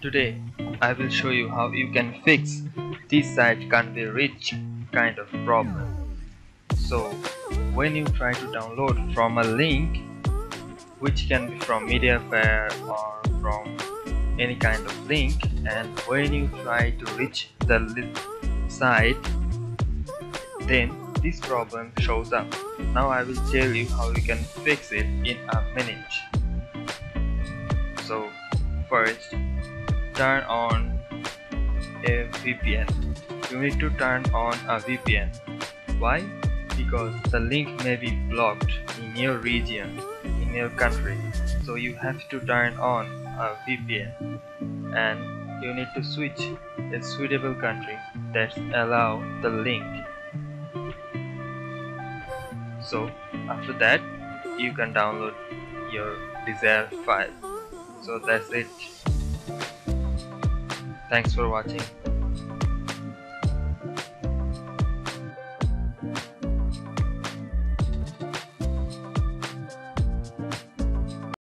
Today, I will show you how you can fix this site can't be reached kind of problem. So, when you try to download from a link, which can be from MediaFire or from any kind of link, and when you try to reach the site, then this problem shows up. Now I will tell you how you can fix it in a minute. So, first, turn on a VPN. You need to turn on a VPN. Why? Because the link may be blocked in your region, in your country. So you have to turn on a VPN, and you need to switch a suitable country that allow the link. So after that, you can download your desired file. So that's it. Thanks for watching.